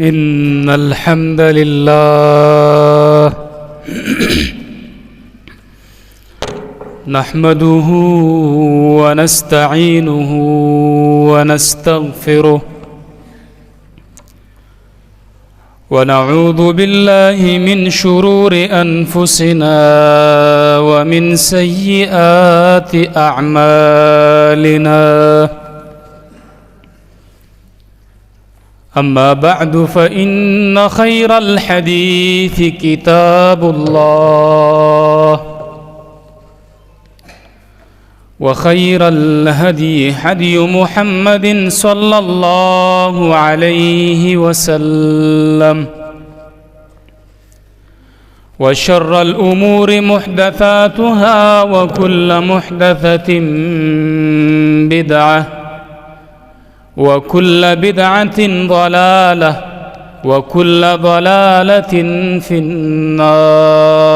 إن الحمد لله نحمده ونستعينه ونستغفره ونعوذ بالله من شرور أنفسنا ومن سيئات أعمالنا. أما بعد فإن خير الحديث كتاب الله وخير الهدي هدي محمد صلى الله عليه وسلم وشر الأمور محدثاتها وكل محدثة بدعة وكل بدعة ضلالة وكل ضلالة في النار.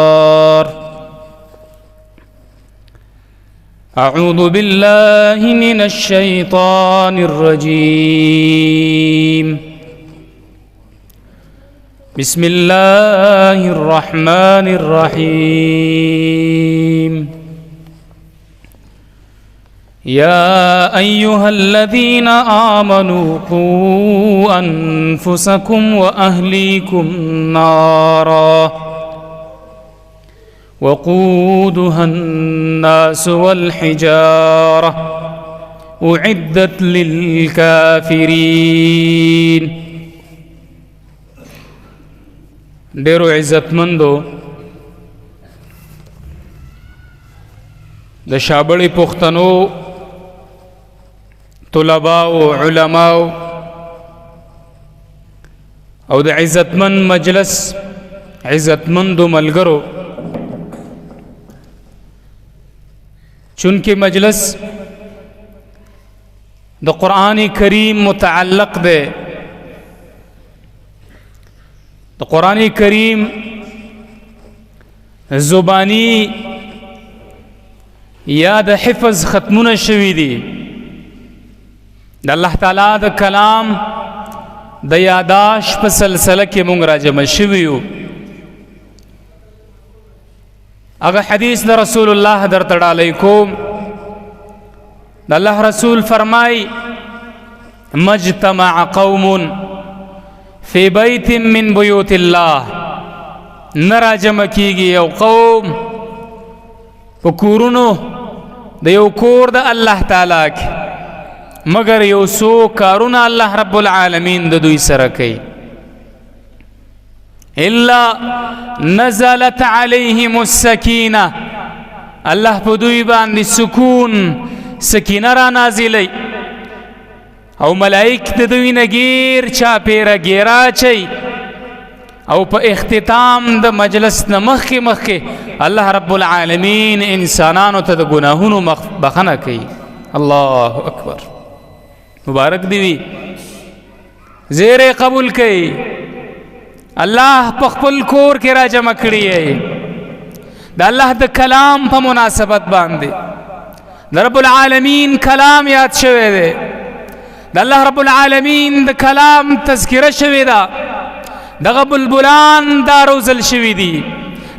أعوذ بالله من الشيطان الرجيم. بسم الله الرحمن الرحيم. يا أيها الذين آمنوا قوا أنفسكم وأهليكم نارا وقودها الناس والحجارة أعدت للكافرين. ډیرو عزتمندو د شابړې پښتنو طلباء و علماء او د عزتمن مجلس عزتمندو ملګرو، چونکه مجلس د قرآن کریم متعلق ده، د قرآن کریم زبانی یا د حفظ ختمونه شوی دي، د الله تعالی د کلام د یاداش په سلسله کې مونږ راجمع شوي یو. هغه حدیث د رسول الله درته ډالۍ کوم. د الله رسول فرمای مجتمع قوم فی بیت من بیوت الله، نه راجمع کیږي یو قوم په کورونو د یو کور د الله تعالی کې مگر یو څو کارونه الله رب العالمین د دوی سره کوي. الا نزلت علیهم السکینه، الله په دوی باندې سکون سکینه را نازلی او ملائک د دوی نه غیر چاپیره ګیرا چي او په اختتام د مجلس نه مخکې الله رب العالمین انسانانو ته د ګناهونو بخنه کوي. الله اکبر، مبارک دی وی، زیر قبول کوي. الله په خپل کور کې را جمع کړی دی د الله د کلام په مناسبت باندې. د رب العالمین کلام یاد شوی دی، د الله رب العالمین د کلام تذکره شوی ده، دغه بلبلان دا روزل شوی دي،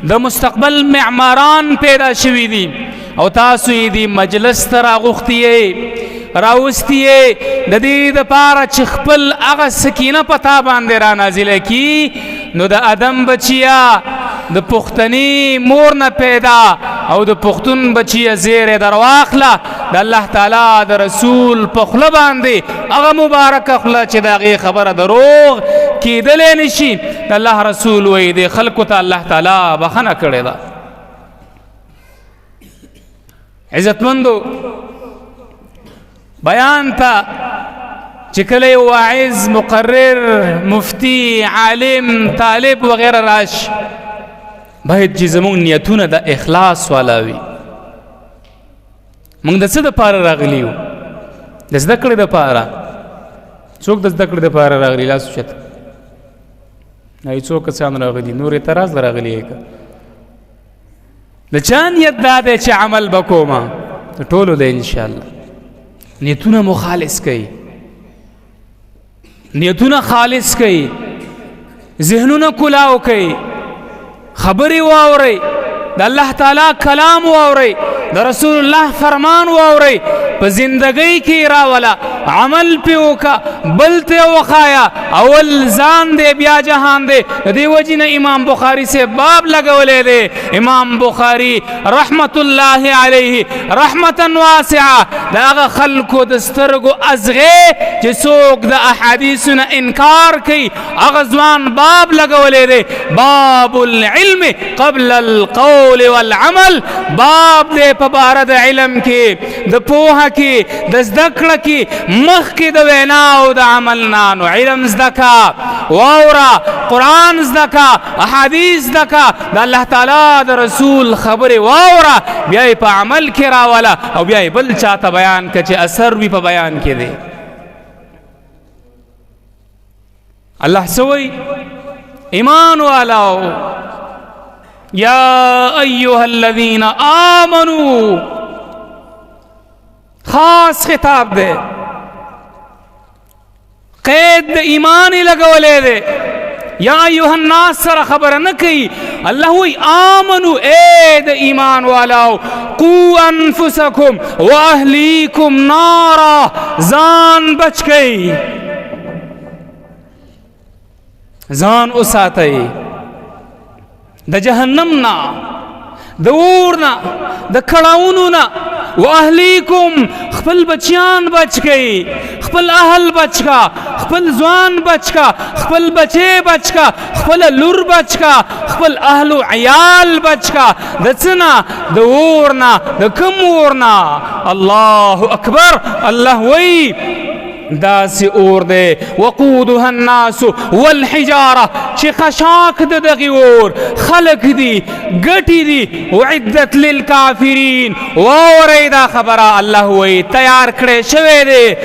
د مستقبل معماران پیدا شوی دي او تاسو یې دی مجلس ته راغوښتي راوستي د دې دپاره چې خپل هغه سکینه په تا باندې را نازله کي. نو د ادم بچیا د پښتني مور نه پیدا او د پښتون بچیا زیره درواخله د الله تعالی د رسول په خوله باندې هغه مبارکه خوله چې د هغې خبره دروغ کېدلی نشي. د الله رسول وایي د خلکو ته الله تعالی بخنه کړې ده. عزتمندو، بیان ته چې کله یو واعظ، مقرر، مفتی، عالم، طالب وغیره راشي، باید چې زموږ نیتونه د اخلاص والا وي. موږ د څه دپاره راغلي یو؟ د زده کړې دپاره. څوک د زده کړې دپاره راغلي؟ لاس اوچت. څو کسان راغلي؟ نور اعتراض راغلی یې که د چا نیت دا دی چې عمل بکومه؟ د ټولو دی انشاءالله. نیتونه مو خالص کوي، نیتونه خالص کوي. ذهنونه کلاو کوي، خبرې واورئ، د الله تعالی کلام واورئ، د رسول الله فرمان واورئ، په زندګۍ کې راولا، عمل پې وکړه، بل ته وښایه، اول ځان دی بیا جهان دی. د دې وجې نه امام بخاري صاحب باب لګولی دی. امام بخاري رحمت الله علیه رحمتا واسعه د هغه خلکو د سترګو ازغې چې څوک د احادیثو نه انکار کوي هغه ځوان باب لګولی دی. باب العلم قبل القول والعمل، باب دی په باره د علم کې، د پوهه کې، د زده کړه کې مخکې د وینا او د عمل نه. نو علم زده کا، واوره، قرآن زده کا، احادیث زده کا، د الله تعالی د رسول خبرې واوره، بیا یې په عمل کې راوله او بیا یې بل چاته بیان که چې اثر وي په بیان کې دی. الله سوی ایمان والاو یا ایها الذین آمنو، خاص خطاب دے، قید ایمان لگولے دے. یا ایها الناس سره خبر نه کوي، الله وی آمنو، اے د ایمان والاو، قو انفسکم واهلیکم نارا، ځان بچ کئ، ځان وساتئ د جهنم نه، د اور نه، د کړاوونو نه. واهلیکم، خپل بچیان بچ کئ، خپل اهل بچ کا، خپل ځوان بچ کا، خپل بچے بچ کا، خپل لور بچ کا، خپل اهل و عیال بچ کا. د څه نه؟ د اور نه. د کوم اور نه؟ الله اکبر. الله وی داسې اور دی، وقودها الناس والحجاره، چې خشاک د دغې اور خلق دي، ګټې دي. اعدت للکافرین، واورئ دا خبره، الله وی تیار کړی شوی دی.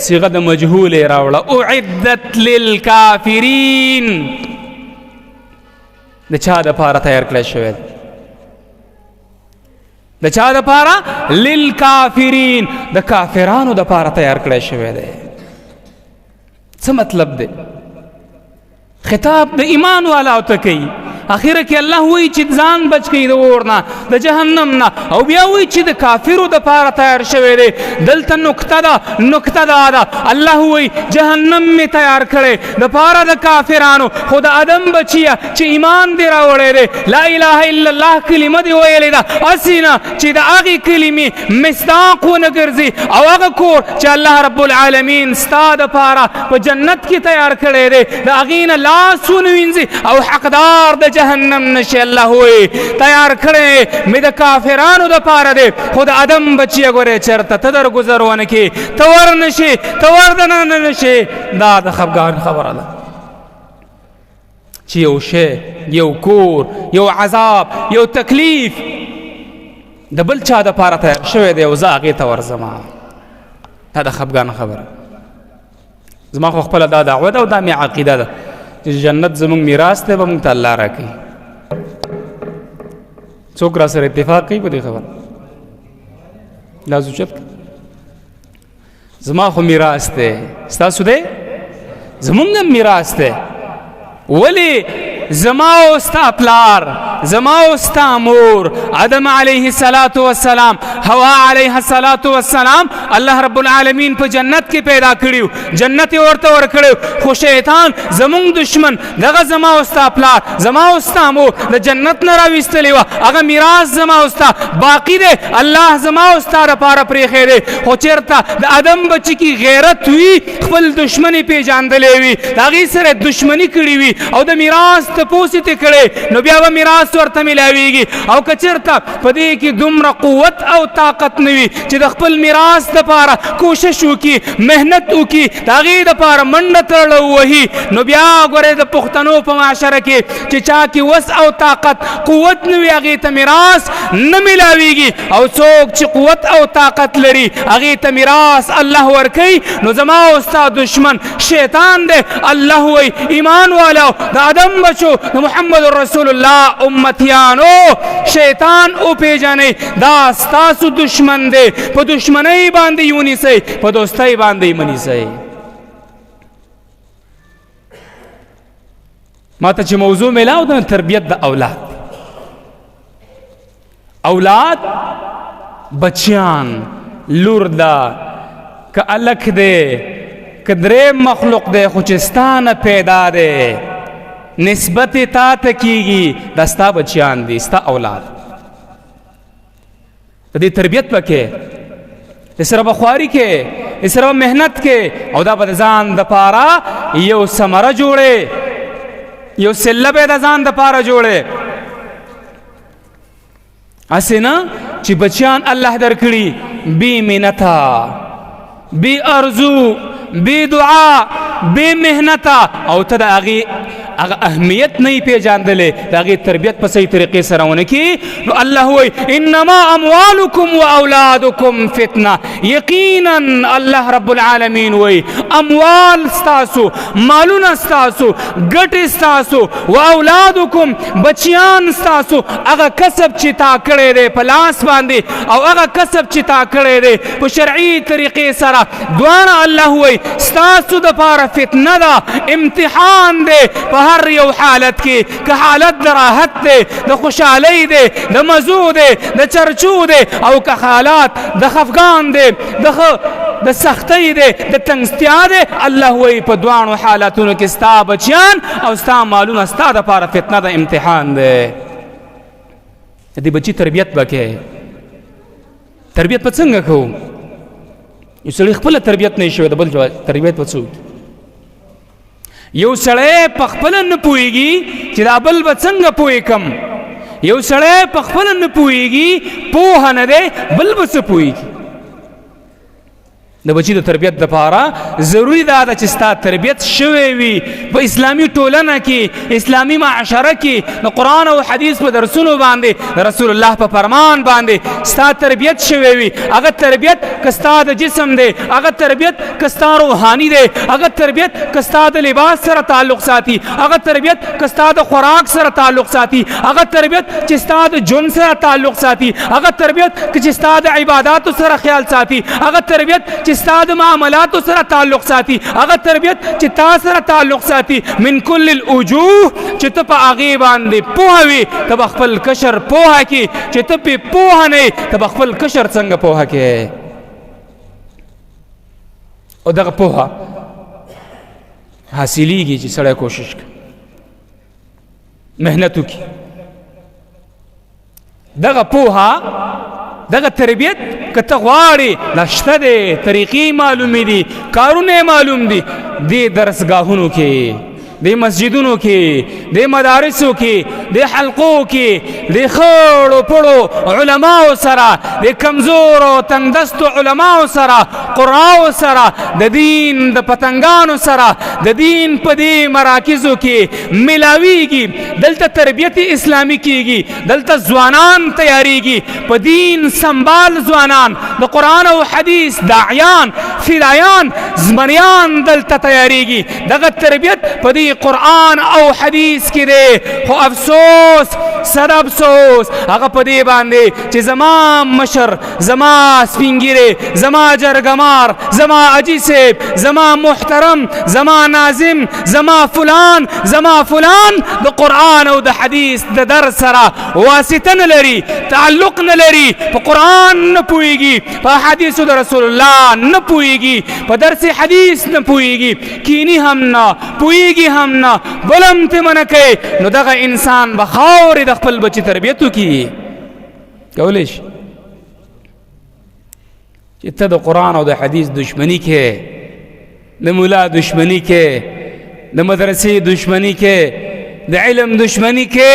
صيغه د مجهول راوړه، اعدت للکافرین، د چا دپاره تیار کړی شوی دی؟ د چا دپاره؟ للکافرین، د کافرانو دپاره تیار کړی شوی دی. څه مطلب دی؟ خطاب د ایمان والاو ته کوي. اخیره کې الله وی چې ځان بچ کړي د اور نه، د جهنم نه، او بیا وی چې د کافرو دپاره تیار شوی دی. دلته نکته دا ده، الله وی جهنم می تیار کړی دپاره د کافرانو، خو د آدم بچیه چې ایمان دی راوړی دی، لا اله الا الله کلمه دی ویلې ده، هسې نه چې د هغې کلمې مصداق ونه ګرځي، او هغه کور چې الله رب العالمین ستا دپاره په جنت کې تیار کړی دی د هغې نه لاس ونه وینځي او حقدار د جهنم نشي. الله وی تیار کړی مې د کافرانو دپاره دی، خو د آدم بچیه ګورې چېرته ته درګذر ونه کړې، ته ور نشې، ته ور دننه نشې. دا د خفګان خبره ده چې یو شی، یو کور، یو عذاب، یو تکلیف د بل چا دپاره تیار شوی دی او زه هغې ته ورځم. دا د خفګان خبره. زما خو خپله دا دعوه ده او دا مې عقیده ده چې جنت زمونږ میراث دی، به مونږ ته الله راکوي. څوک را سره اتفاق کوي په دې خبره؟ لاس اوچت کړه. زما خو میراث دی، ستاسو دی؟ زمونږ هم میراث دی. ولې؟ زما او ستا پلار، زما او ستا مور، آدم علیه السلام، حوا علیه السلام، الله رب العالمین په جنت کې پیدا کړیو، جنت یې ورته ورکړیو، خو شیطان زمونږ دشمن دغه زما او ستا پلار، زما او ستا مور د جنت نه راویستلې وه، هغه میراث زما او ستا باقي دی، الله زما او ستا دپاره پرېښی دی. خو چېرته د آدم بچي کې غیرت وي، خپل دشمن یې پېژندلی وي، د هغې سره دشمني کړې وي او د میراث تپوس یې ترې کړی، نو بیا به میراث ورته میلاویږي. او که چېرته په دې کې دومره قوت او طاقت نه وي چې د خپل میراث دپاره کوشش وکړي، محنت وکړي، د هغې دپاره منډه تړله ووهي، نو بیا ګورئ د پښتنو په معاشره کې چې چا کې وس او طاقت قوت نه وي هغې ته میراث نه میلاویږي، او څوک چې قوت او طاقت لري هغې ته میراث الله ورکوي. نو زما او ستا دشمن شیطان دی. الله وی ایمان والاو، د آدم بچو، د محمد رسول الله امتیانو، شیطان او پیژنئ دا ستاسو دشمن دی، په دشمنۍ باندې یې ونیسئ، په دوستۍ باندې یې مه نیسئ. ما ته چې موضوع میلاو د تربیت د اولاد اولاد بچیان لور ده که الک ده که درې مخلوق ده خو چې ستا نه پیدا ده نسبت تا ته کیږي دا ستا بچیان دي ستا اولاد د دې تربیت پکې د سره بخواري کې د سره محنت کې او دا به د ځان دپاره یو ثمره جوړې یو سله به د ځان دپاره جوړې هسې نه چې بچیان الله درکړي بې منته بې ارزو بې دعا بې محنته او ته د هغې هغه اهمیت نه یې پیژندلی د هغې تربیت په صحیح طریقې سره ونه کړي نو الله وایي انما اموالکم و اولادکم فتنه یقینا الله رب العالمین وایي اموال ستاسو مالونه ستاسو ګټې ستاسو و اولادکم بچیان ستاسو هغه کسب چې تا کړی دی په لاس باندې او هغه کسب چې تا کړی دی په شرعي طریقې سره دواړه الله وایي ستاسو دپاره فتنه ده امتحان دی په هر یو حالت کې که حالت د راحت دی د خوشحالۍ دی د مزو دی د چرچو دی او که حالات د خفګان دی د سختۍ دی د تنګستیا دی الله وایي په دواړو حالتونو کې ستا بچیان او ستا مالونه ستا دپاره فتنه د امتحان دی د دې بچي تربیت به کوې تربیت به څنګه کوو یو سړی خپله تربیت نه شوی د بل تربیت به څوک یو سړی په خپله نه پوهېږي چې دا بل به څنګه پوهې کم یو سړی په خپله نه پوهېږي پوهه نه دی بل به څه پوهېږي د بچي د تربیت دپاره ضروري دا ده چې ستا تربیت شوی وي په اسلامي ټولنه کې اسلامي معاشره کې د قرآن او حدیث په درسونو باندې د رسول الله په فرمان باندې ستا تربیت شوی وي هغه تربیت که ستا د جسم دی هغه تربیت که ستا روحاني دی هغه تربیت که ستا د لباس سره تعلق ساتي هغه تربیت که ستا د خوراک سره تعلق ساتي هغه تربیت چې ستا د ژوند سره تعلق ساتي هغه تربیت چې ستا د عباداتو سره خیال ساتي هغه تربیت چې ستا د معاملاتو سره تعلق ساتي هغه تربیت چې تا سره تعلق ساتي من کل الوجوه چې ته په هغې باندې پوهه وي ته به خپل کشر پوهه کړي چې ته پې پوهه نه یې ته به خپل کشر څنګه پوهه کړې او دغه پوهه حاصلېږي چې سړی کوشش کوي محنت وکړي دغه پوهه دغه تربیت که ته غواړې دا شته دی طریقې معلومې دي کارونه معلوم دي دې درسګاهونو کې دې مسجدونو کې دې مدارسو کې دې حلقو کې دې خړو پړو علماو سره دې کمزورو تنګدستو علماو سره قراو سره د دین د پتنګانو سره د دین په دې مراکزو کې ملاویږي دلته تربیت اسلامي کیږي دلته ځوانان تیاریږي په دین سنبال ځوانان د قرآن او حدیث داعیان فدایان زمریان دلته تیاریږي دغه تربیت په دې قرآن او حدیث کې دی خو افسوس سر افسوس هغه په دې باندې چې زما مشر زما سپینګیری زما جرګمار زما اجي صاحب زما محترم زما ناظم زما فلان د قرآن او د حدیث د درس سره واسطه نه لري تعلق نه لري په قرآن نه پوهېږي په حدیثو د رسول الله نه پوهېږي په درس حدیث نه پوهېږي کینی هم نه پوهېږي هم نه بلم ته منع کوي نو دغه انسان به خاورې د خپل بچي تربیت وکړي کولی شي چې ته د قرآن او د حدیث دشمني کې د ملا دشمني کې د مدرسې دشمني کې د علم دشمني کې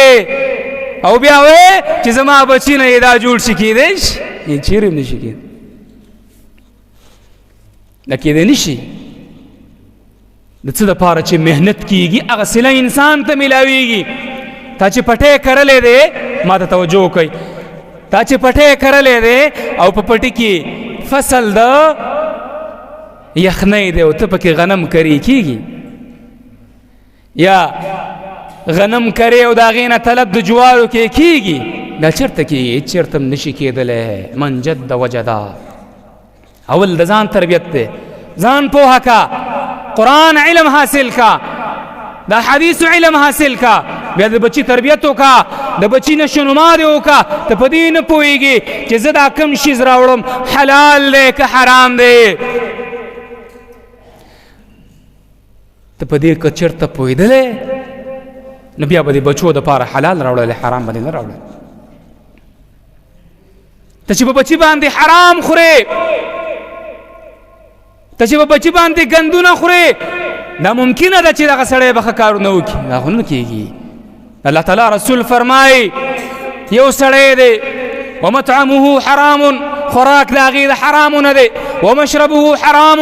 او بیا وې چې زما بچی نه دا جوړ شي کېدی شي چیرې هم نشي کېدی دا کېدی نشي د څه دپاره چې محنت کیږي هغه صله انسان ته میلاویږي تا چې پټی کرلی دی ما ته توجه وکئ تا چې پټی کرلی دی او په پټي کې فصل د یخنۍ دی او ته پکې غنم کرې کیږي یا غنم کرې او د هغې نه طلب د جوارو کې کیږي دا چېرته کیږي هېڅ چېرته هم نشي کېدلی من جد وجدا اول د ځان تربیت دی ځان پوهه کا قرآن علم حاصل کا دا حدیث علم حاصل کا بیا د بچی تربیت وکا د بچی نشونما دی وکا ته په دې نه پوهېږي چې زه دا کم شیز راوړم حلال دی که حرام دی ته په دې که چېرته پوهېدلی نو بیا به د بچو دپاره حلال راوړلی حرام باندې نه راوړلی ته چې په بچي باندې حرام خورې ته چې په بچي باندې ګندونه خورې دا ممکنه ده چې دغه سړی به ښه کارونه وکړي دا خو نه کېږي الله تعالی رسول فرمایي یو سړی دی ومطعمه حرام خوراک د هغې د حرامونه دی ومشربه حرام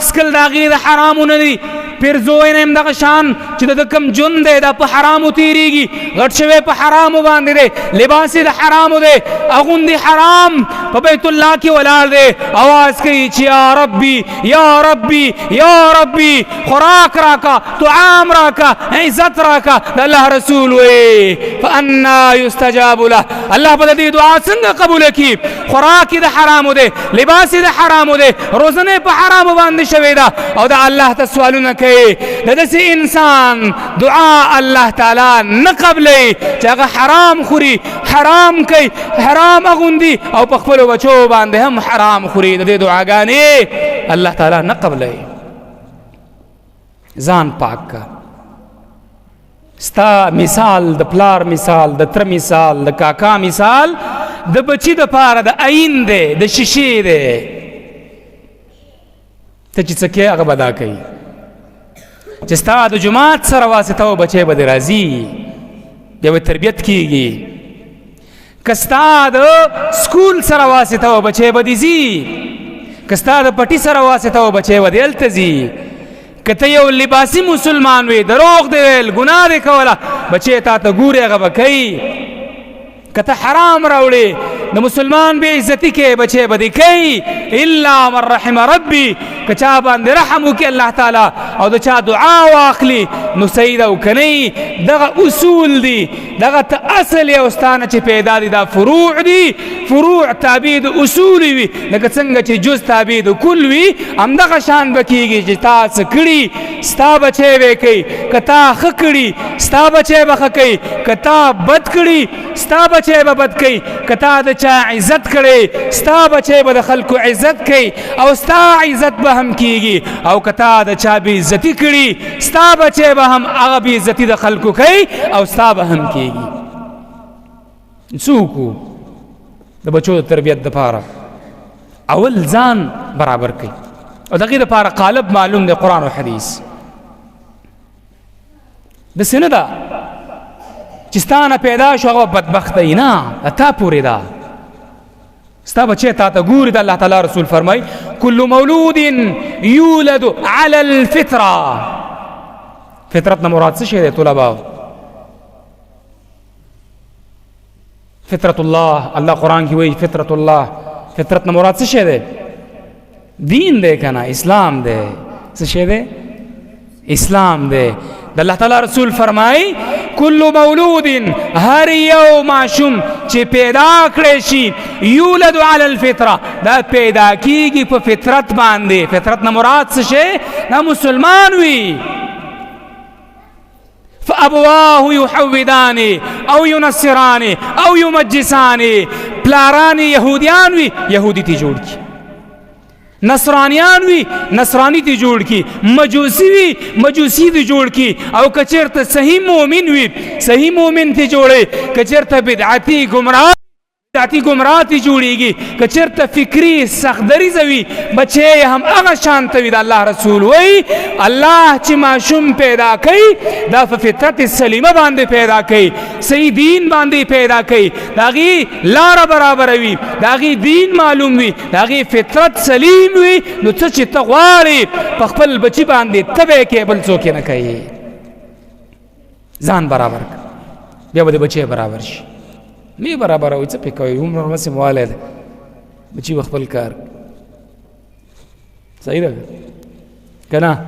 څکل د هغې د حرامونه دی پیرزوی نه هم دغه شان چې د کم ژوند دی دا په حرامو تېرېږي غټ شوی په حرامو باندې دی لباس یې د حرامو دی اغوندې حرام په بیت الله کې ولاړ دی اواز کوي چې یا ربي یا ربي یا ربي خوراک راکا طعام راکا عزت راکا د الله رسول وی فانا یستجاب له الله به د دې دعا څنګه قبول کړي خوراک یې د حرامو دی لباس یې د حرامو دی روزنه په حرامو باندې شوې ده او د الله ته سوالونه کوي د داسې انسان دعا الله تعالی نه قبلوي چې هغه حرام خوري حرام کوي حرام اغوندي او په خپلو بچو باندې هم حرام خوري د دې دعاګانې الله تعالی نه قبلوي ځان پاک کا ستا مثال د پلار مثال د تره مثال د کاکا مثال د بچي دپاره د عین دی د شیشې دی ته چې څه کوې هغه به دا کوي چې ستا د جماعت سره واسطه و بچی به دې راځي بیا به تربیت کېږي که ستا د سکول سره واسطه و بچی به دې ځي که ستا د پټي سره واسطه و بچی به دې هلته ځي که ته یو لباسي مسلمان وې دروغ دې ویل ګناه دې کوله بچی تا ته ګوري هغه به کوي که ته حرام راوړې د مسلمان بې عزتي کې بچی به دې کوي الا من رحم ربي که چا باندې رحم وکړي الله تعالی او د چا دعا واخلي نو صحیح ده او که نه دغه اصول دي دغه ته اصل یې استانه چې پیدا دي دا فروع دي فروع تابع د اصول وي لکه څنګه چې جز تابع د کل وي همدغه شان به کېږي چې تا څه کړي ستا بچی به یې کوي که تا ښه کړي ستا بچی به ښه کوي که تا بد کړي ستا بچی به بد کوي که تا د چا عزت کړی ستا بچی به د خلکو عزت کوي او ستا عزت به هم کېږي او که تا د چا بې عزتي کړي ستا بچی به هم هغه بې عزتي د خلکو کوي او ستا به هم کېږي څه وکړو د بچو د تربیت دپاره اول ځان برابر کوي او د هغې دپاره قالب معلوم دی قرآن او حدیث داسې نه ده چې ستا نه پیدا شو هغه بدبخته یي نه تا پورې ده ستا بچی تا ته ګوري د الله تعالی رسول فرمای کل مولود یولد علی الفطره فطرت نه مراد څه شی دی طلباو فطرت الله الله قرآن کې وایي فطرت الله فطرت نه مراد څه شی دی دین دی که نه اسلام دی څه شی دی اسلام دی د الله تعالی رسول فرمای کل مولود هر یو ماشوم چې پیدا کړی شي یولد علی الفطره دا پیدا کیږي په فطرت باندې فطرت نه مراد څه شی دا مسلمان وي فابواه یحودان او ینصران او یمجسان پلاران یهودیان وي یهودی تی جوړ کی نصرانیان وي نصرانی تی جوړ کی مجوسی وي مجوسی تی جوړ کی او کچرته صحیح مؤمن وي صحیح مؤمن تی جوړي کچرته بدعتي گمراه بدعتي گمراه تی جوړيږي کچرته فکری سخدریزه وي بچي هم هغه شانته وي د الله رسول وي الله چې ماشوم پیدا کوي دا په فطرت سلیمه باندې پیدا کوي صحیح دین باندې پیدا کوي داغي لار برابر وي داغي دین معلوم وي داغي فطرت سلیم وي نو څه چې ته غواړې په خپل بچي باندې تبه کې بل څوک نه کوي ځان برابر بیا به د بچي برابر شي می برابر وي څه پې کوي عمر ورمسې موالی ده بچي به خپل کار صحیح ده که نه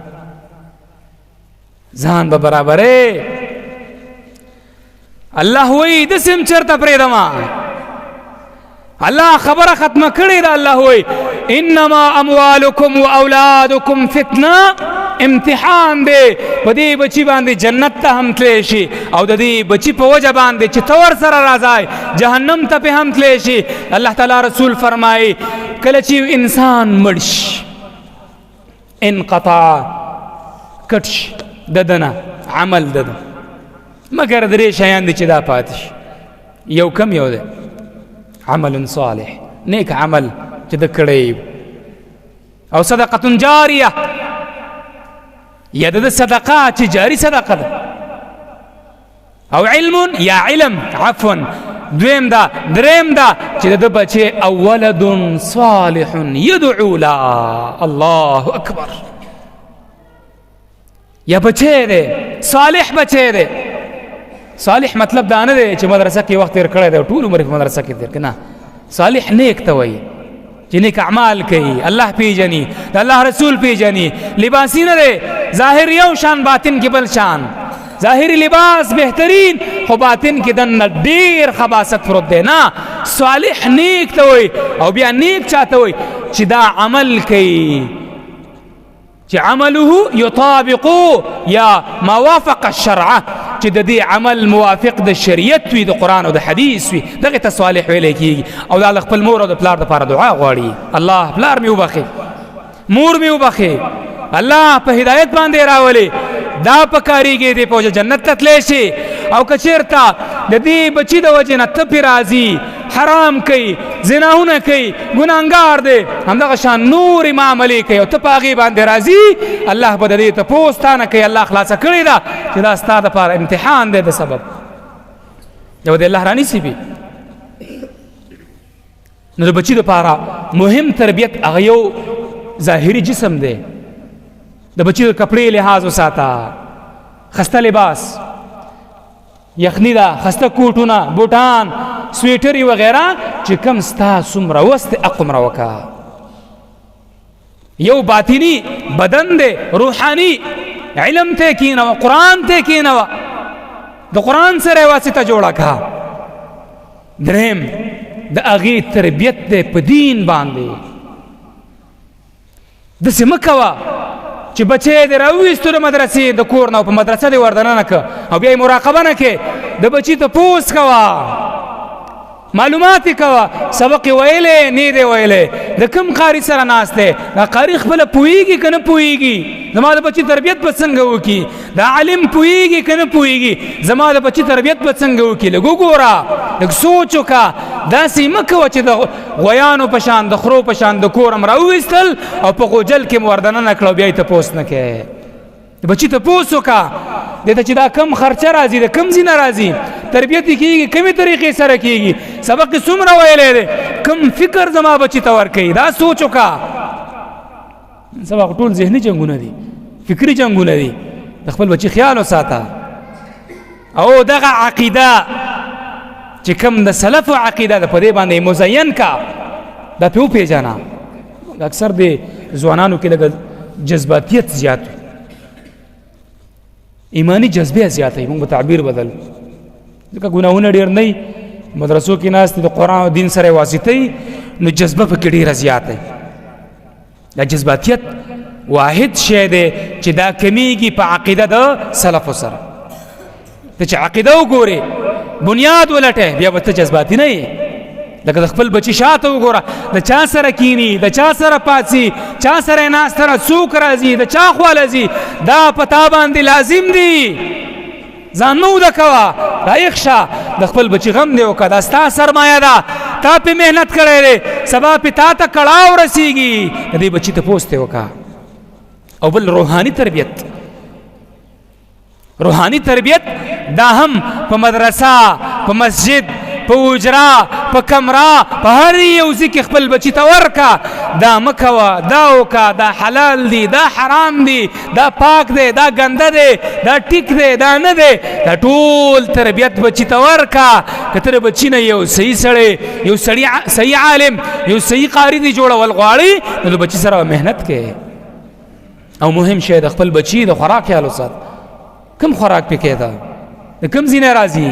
ځان به برابرې الله وایي داسې هم چېرته پرېږدمه الله خبره ختمه کړې ده الله وایي انما اموالکم و اولادکم فتنه امتحان دی په دې بچي باندې جنت ته هم تللی شي او د دې بچي په وجه باندې چې ته ورسره راځئ جهنم ته پې هم تللی شي. الله تعالی رسول فرمایي کله چې انسان مړ شي انقطع کټ شي د ده نه عمل د ده مګر درې شیان دي چې دا پاتې شي. یو کم یو دی عمل صالح نیک عمل چې د کړی او صدقه جاریه یا د صدقه چې جاری صدقه ده او علم یا علم عفوا دویم دا دریم دا چې د بچي او ولد صالح يدعو له الله اکبر یا بچی دی صالح بچی دی. صالح مطلب دا نه دی چې مدرسه کې وخت تیر کړی دی ټول عمر په مدرسه کې تیر کنه. صالح نیک ته وایي چې نیک اعمال کوي الله پیژني د الله رسول پیژني لباسي نه دی ظاهر یو شان باطن کې بل شان ظاهری لباس بهترین خو باطن کې دنه ډیر خباثت پروت دی نه. صالح نیک ته وایي او بیا نیک چاته وایي چې دا عمل کوي چې عمله یطابق یا ما وافق الشرع چې د دې عمل موافق د شریعت وي د قرآن او د حدیث وي دغه ته صالح ویلی کېږي. او دا خپل مور او د پلار دپاره دعا غواړي الله پلار مې وبخې مور مې وبخې الله په هدایت باندې راولې دا پکارېږي دې په وجه جنت ته تللی شي. او که چېرته د دې بچي د وجې نه ته پې راځي حرام کوي زناونه کوي ګناهګار دی همدغه شان نورې معاملې کوي او ته په هغې باندې راځي الله به د دې تپوس تا نه کوي الله خلاصه کړې ده چې دا ستا دپاره امتحان دی د سبب یو د الله رانیسي بي. نو د بچي دپاره مهم تربیت هغه یو ظاهري جسم دی د بچي د کپړې لحاظ وساته خسته لباس یخنی ده خسته کوټونه بوټان سویټري وغیره چې کم ستا څومره وس دی اقمره وکړه. یو باطني بدن دی روحاني علم ته کینوه قرآن ته کینوه د قرآن سره واسطه جوړه کړه. دریم د هغې تربیت دی په دین باندې داسې مه کوه چې بچی دې راوویستو د مدرسې د کور نه او په مدرسه دې وردننه که او بیا یې مراقبه نه کې د بچي تپوس کوه معلومات یې کوه سبق یې ویلی نه دی ویلی د کوم قاري سره ناست دی دا قاري خپله پوهېږي که نه پوهېږي زما د بچي تربیت به څنګه وکړي دا عالم پوهېږي که نه پوهېږي زما د بچي تربیت به څنګه وکړي لږ وګوره لږ سوچ وکړه داسې مه کوه چې د غویانو په شان د خرو په شان د کور هم راوویستل او په غوجل کې مو وردننه کړه او بیا یې تپوس نه کوې د بچي تپوس وکړه دې ته چې دا کم خرچه راځي د کم ځای نه راځي تربیت یې کېږي کمې طریقې سره کېږي سبق یې څومره ویلی دی کم فکر زما بچي ته ورکوي دا سوچ وکړه. سبا ټول ذهني جنګونه دي فکري جنګونه دي د خپل بچي خیال وساته. او دغه عقیده چې کم د سلفو عقیده ده په دې باندې مزین کا دا پې وپېژنه. اکثر د ځوانانو کې لږ جذباتیت زیات وي ایمانی جذبه زیاته وي موږ به تعبیر بدل ځکه ګناهونه ډېر نه وي مدرسو کې ناست د قرآن او دین سره واسطه وي نو جذبه پکې ډېره زیاته وي. دا جذباتیت واحد شی دی چې دا کمیږي په عقیده د سلفو سره. ته چې عقیده وګورې بنیاد ولټې بیا به ته جذباتي نه یې لکه د خپل بچي شاته وګوره د چا سره کینی د چا سره پاڅي چا سره ناست سره څوک راځي د چا خوا لځي دا په تا باندې لازم دي ځان مه وده کوه رایق شه د خپل بچي غم دې وکړه دا ستا سرمایه ده تا پې محنت کړی دی سبا پې تا ته کړاو رسیږي د دې بچي تپوس دې وکړه. او بل روحاني تربیت دا هم په مدرسه په مسجد په اجرا په کمره په هر یو ځای کې خپل بچي ته ورکه دا مه کوه دا وکړه دا حلال دی دا حرام دی دا پاک دی دا ګنده دی دا ټیک دی دا نه دی دا ټول تربیت بچي ته ورکه. که ته د بچي نه یو صحیح سړی یو صحیح عالم یو صحیح قاري دی جوړول غواړي نو د بچي سره محنت کوي. او مهم شی د خپل بچي د خوراک خیال وسات کم خوراک پې کې ده د کم ځای نه راځي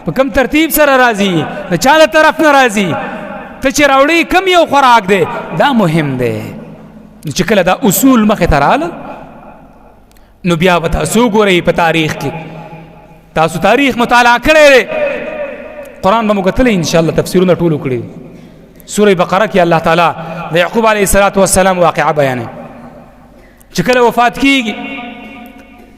په کم ترتیب سره راځي د چا له طرف نه راځي ته چې راوړې کم یو خوراک دی دا مهم دی چې کله دا اصول مخې ته راغلل نو بیا به تاسو ګورئ په تاریخ کې تاسو تاریخ مطالعه کړی دی قرآن به مو کتلی انشاءالله تفسیرونه ټول وکړي سوره بقره کې الله تعالی د یعقوب علیه السلام واقعه بیانوي چې کله وفات کیږي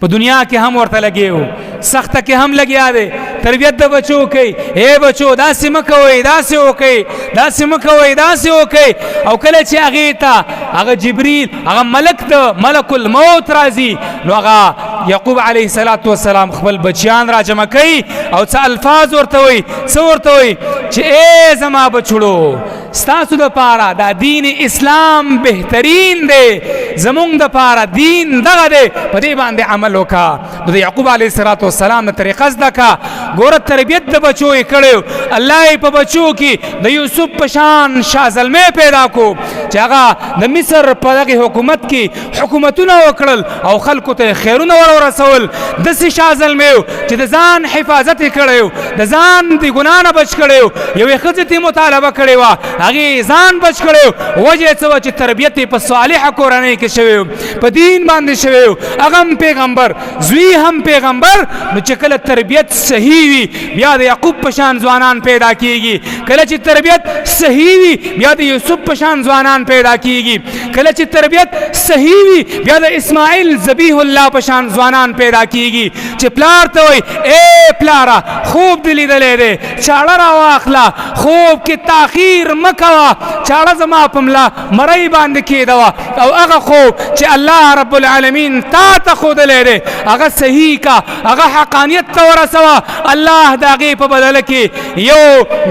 په دنیا کې هم ورته لګي وو سخته کې هم لګیا دی تربیت د بچو کوي اے بچو داسې مه کوئ داسې وکئ داسې مه کوئ داسې وکئ او کله چې هغې ته هغه جبریل هغه ملک د ملک الموت راځي نو هغه یعقوب علیه السلام خپل بچیان را جمع کوي او څه الفاظ ورته وایي څه ورته وایي چې اے زما بچړو ستاسو دپاره دا دین اسلام بهترین دی زمونږ دپاره دین دغه دی په دې باندې عمل وکړه نو د یعقوب علیه السلام نه طریقه زده کړه ګوره تربیت د بچو یې کړی الله یې په بچو کې د یوسف په شان شاه زلمی پیدا کو چې هغه د مصر په دغې حکومت کې حکومتونه وکړل او خلکو ته خیرونه ورسول داسې شاه زلمی و چې د ځان حفاظت یې کړی و د ځان د ګناه نه بچ کړی و یوې ښځې ته مطالبه کړې وه هغې ځان بچ کړی و وجه یې څه وه چې تربیت یې په صالحه کورنۍ کې شوی و په دین باندې شوی و هغه هم پیغمبر زوی هم پیغمبر نو چې کله تربیت صحیح وي بیا د یعقوب په شان ځوانان پیدا کیږي کله چې تربیت صحیح وي بیا د یوسف په شان ځوانان پیدا کیږي کله چې تربیت صحیح وي بیا د اسماعیل ذبیح الله په شان ځوانان پیدا کیږي چې پلار ته وایي اے پلاره خوب دې لیدلی دی چاړه راواخله خوب کې تاخیر مه کوه چاړه زما په ملا مرۍ باندې کېدوه او هغه خوب چې الله رب العالمین تا ته ښودلی دی هغه صحیح کا هغه حقانیت ته ورسوه الله د هغې په بدله کې یو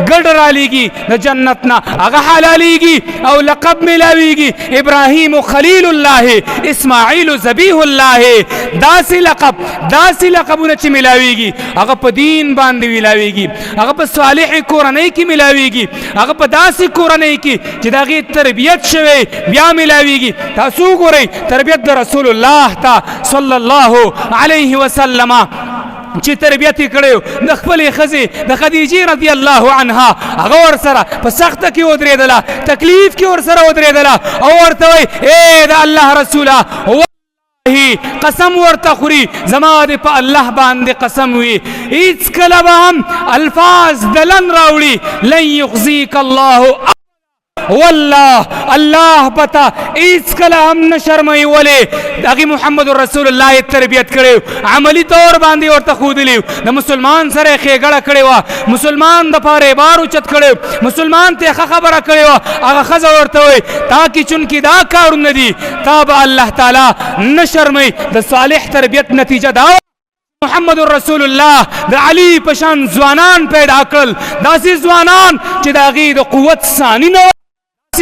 ګډ رالیږي د جنت نه هغه حلالیږي او لقب میلاویږي ابراهیم خلیل الله اسماعیل ذبیح الله داسې لقبونه چې میلاویږي هغه په دین باندې میلاویږي هغه په صالح کورنۍ کې میلاویږي هغه په داسې کورنۍ کې چې د هغې تربیت شوی بیا میلاویږي تاسو وګورئ تربیت د رسول الله ته صلی الله علیه وسلم چې تربیت یې کړی د خپلې ښځې د خدیجې رضی الله عنها هغه ورسره په سخته کې ودرېدله تکلیف کې ورسره ودرېدله او ورته وایي ای د الله رسوله قسم ورته خوري زما دې په الله باندې قسم وي هیڅکله به هم الفاظ د لن راوړي لن یخزیک الله والله الله پتا هیڅ کله هم نه شرموي ولې هغې محمد رسول الله یې تربیت کړی عملي طور باندې ورته ښودلي د مسلمان سره یې ښېګړه کړې وه مسلمان دپاره یې بار اوچت کړی مسلمان ته یې ښه خبره کړې وه هغه ښځه ورته وایي تا کې چونکې دا کارونه دي تا به الله تعالی نه شرموي د صالح تربیت نتیجه دا محمد رسول الله د علي په شان ځوانان پیدا کړل داسې ځوانان چې د هغې د قوت ثاني نه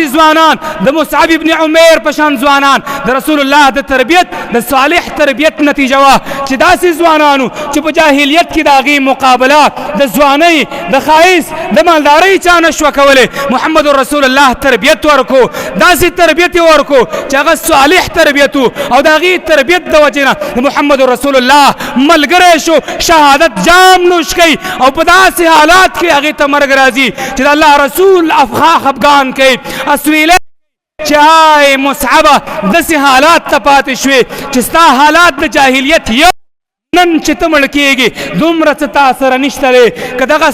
ځوانان د مصعب ابن عمیر په شان ځوانان د رسول الله د تربیت د صالح تربیت نتیجه وه چې داسې ځوانانو چې په جاهلیت کې د هغې مقابله د ځوانۍ د ښایست د مالدارۍ چا نه شوه کولی محمد رسول الله تربیت ورکو داسې تربیت یې ورکو چې هغه صالح تربیت و او د هغې تربیت د وجې نه د محمد رسول الله ملګری شو شهادت جام نوش کوي او په داسې حالات کې هغې ته مرګ راځي چې د الله رسول خفګان کوي اسویله چې هاي مصعبه داسې حالات ته پاتې شوې چې ستا حالات د جاهلیت یو نن چې ته مړ کېږي دومره څه تا سره نشته دی که دغه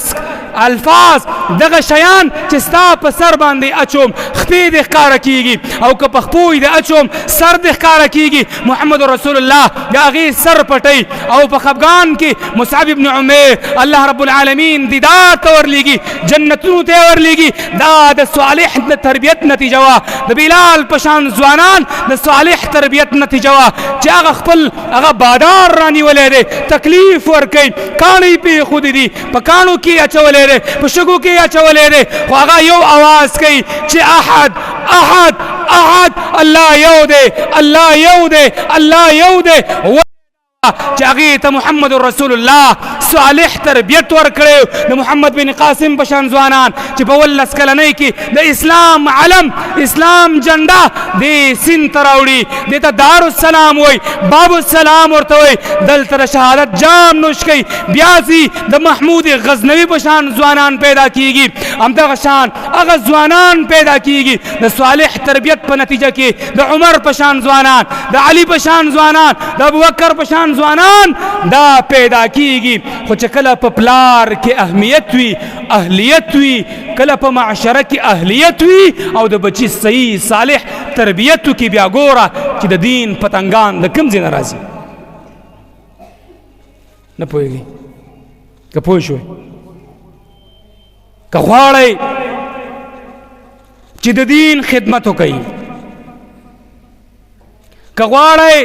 الفاظ دغه شیان چې ستا په سر باندې اچوم خپې دې ښکاره کېږي او که په خپو یې دې اچوم سر دې ښکاره کېږي محمد رسول الله د هغې سر پټوي او په خفګان کې مصعب ابن عمیر الله رب العالمین دیدار ته ورلیږي جنتونو ته یې ورلیږي دا د صالح د تربیت نتیجه وه د بلال په شان ځوانان د صالح تربیت نتیجه وه چې هغه خپل هغه بادار رانیولی دی تکلیف ورکوي کاڼی پې ایښودي دي په کاڼو کې یې اچولی دی په شګو کې یې اچولی دی خو هغه یو اواز کوي چې احد احد احد الله یو دی الله یو دی الله یو دی چاغي ته محمد رسول الله صالح تربیت ورکړو د محمد بن قاسم پشان ځوانان چې په ولس کلنۍ کې د اسلام علم اسلام جنډا د سین تراوړي د دار السلام وای باب السلام ورته وای دلته شهادت جام نوش کوي بیاسي د محمود غزنوي پشان ځوانان پیدا کیږي همدغه شان هغه ځوانان پیدا کیږي د صالح تربیت په نتیجه کې د عمر پشان ځوانان د علي پشان ځوانان د ابوبکر پشان ځوانان دا پیدا کیږي خو چې کله په پلار کې اهمیت وي اهلیت وي کله په معاشره کې اهلیت وي او د بچی صحیح صالح تربیت کې بیا ګوره چې د دین پتنګان د کوم ځای نه راځي نه پوهېږي که پوه شوئ که غواړئ چې د دین خدمت وکړئ که غواړئ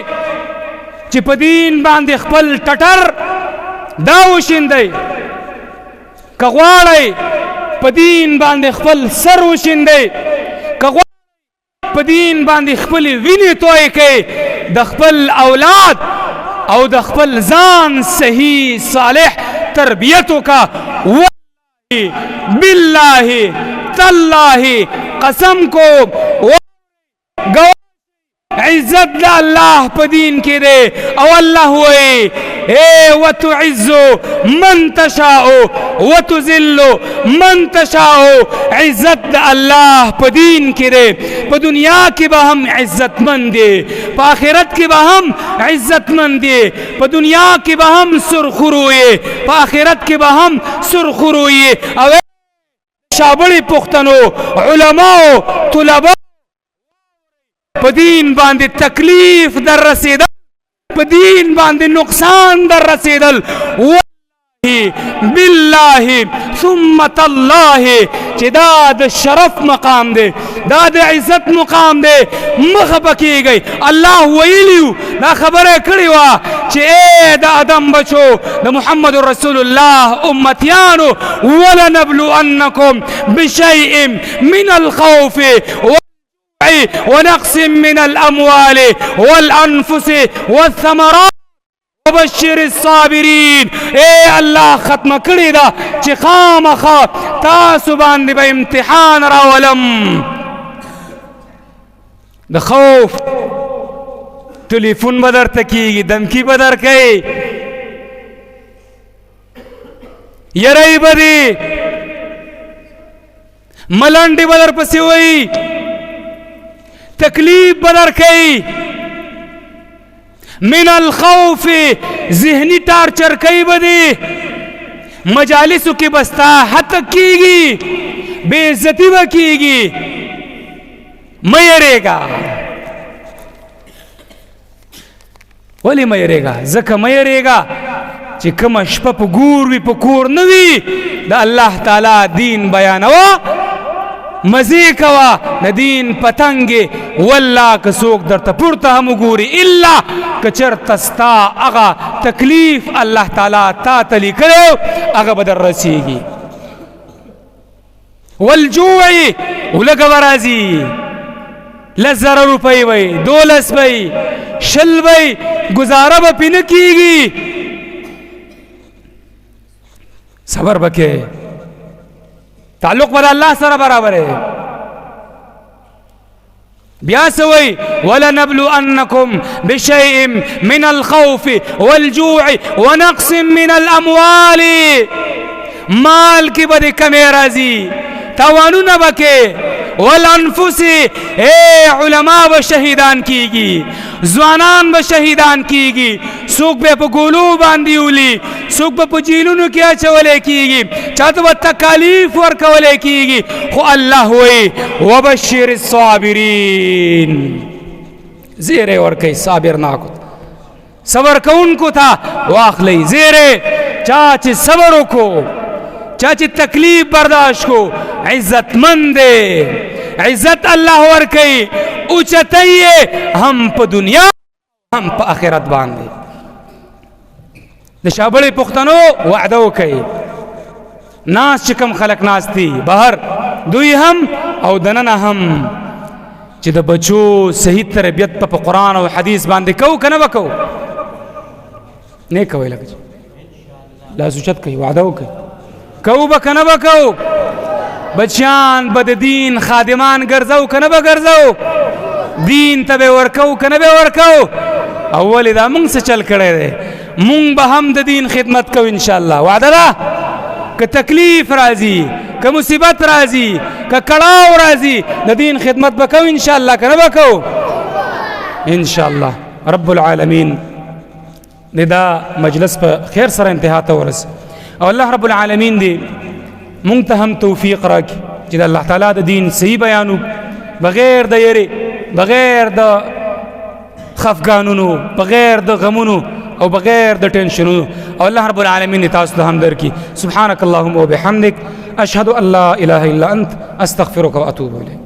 چې په دین باندې خپل ټټر دا وشیندئ که غواړئ په دین باندې خپل سر وشیندئ که غواړئ په دین باندې خپل وینې توی کړئ د خپل اولاد او د خپل ځان صحیح صالح تربیت وکړه والله بالله تالله قسم کو عزت دا اللہ پا دین کی دے او اللہ ہوئے اے وتعزو من تشاؤ وتذلو من تشاؤ عزت دا اللہ پا دین کی دے پا دنیا کی با ہم عزت مند دے پا آخرت کی با ہم عزت مند دے پا دنیا کی با ہم سرخروئے پا آخرت کی با ہم سرخروئے او شابڑی پختنو علماء طلباء په دین باندې تکلیف در رسیدل په دین باندې نقصان در رسیدل والله بالله ثم تالله چې دا د شرف مقام دی دا د عزت مقام دی مخه پکېږئ الله ویلیو دا خبره کړې وه چې ای د ادم بچو د محمد رسول الله امتیانو ولنبلونکم بشیء من الخوف ونقص من الأموال والأنفس والثمرات وبشر الصابرين اے اللہ ختم کړی دا چې خامخا تاسو باندې به امتحان راولم د خوف ټلیفون به درته کېږي دمکی به درکوي یری به دي ملنډې به درپسې وایي تکلیف بدر کئی من الخوف ذہنی ٹارچر کئی بدی مجالسوں کی بستا حت کیگی بے عزتی و کیگی میرے گا ولی میرے گا زکا میرے گا چی کم شپا پا گور وی پا کور نوی دا اللہ تعالی دین بیانوا مزی کوا ندین پتنگی واللہ کسوک در تپورتا ہم گوری اللہ کچر تستا اغا تکلیف اللہ تعالی تا تلی کرو اغا بدر رسیگی والجوعی ولگا برازی لزر روپئی بھئی دولس بھئی شل بھئی گزارہ با پینکیگی صبر بکے تعلق بدا اللہ سر برابر ہے بیاسوئی وَلَنَبْلُوَنَّكُمْ بِشَيْءٍ مِّنَ الْخَوْفِ وَالْجُوعِ وَنَقْصٍ مِّنَ الْأَمْوَالِ مال کی بدی کمی رازی توانو نبکے والانفس اے علماء و شہیدان کی گی زوانان و شہیدان کی گی سوک بے پا گولو باندی اولی سوک بے پا جیلونو کیا چولے کی گی چاہتا با تکالیف ورکولے کی گی خو اللہ ہوئی وبشر الصابرین زیرے ورکی صابر ناکو صبر کون کو تھا واخلی زیرے چاچی صبرو کو چاچی تکلیف برداشت کو عزت مند عزت اللہ ورکی اوچتئیے ہم پا دنیا ہم پا آخرت باندے نشابڑی پختنو وعدو کئی ناس چکم خلق ناس تھی بہر دوی ہم او دننا ہم چی دا بچو صحیح تربیت پا قرآن و حدیث باندے کو کنا بکو نه کوي لکه لا سوچت کوي وعده وکړي کو به کنه به کو بچیان به د دین خادمان ګرځو کنه به ګرځو دین ته به ورکو کنه به ورکو اول دا مونږ څه چل کړی دی مونږ به هم د دین خدمت کوو ان شاء الله وعده ده که تکلیف راځي که مصیبت راځي که کړاو راځي د دین خدمت به کوو ان شاء الله کنه به کوو ان شاء الله رب العالمین دا مجلس په خیر سره انتها ته ورس او الله رب العالمین دی مونږ ته هم توفیق راکړي چې د الله تعالی د دین صحیح بیانو بغیر د یری بغیر د خفګانونو بغیر د غمونو او بغیر د ټینشنونو او الله رب العالمین تاسو ته هم درکړي سبحانك اللهم وبحمدك اشهد ان لا اله الا انت استغفرك واتوب اليك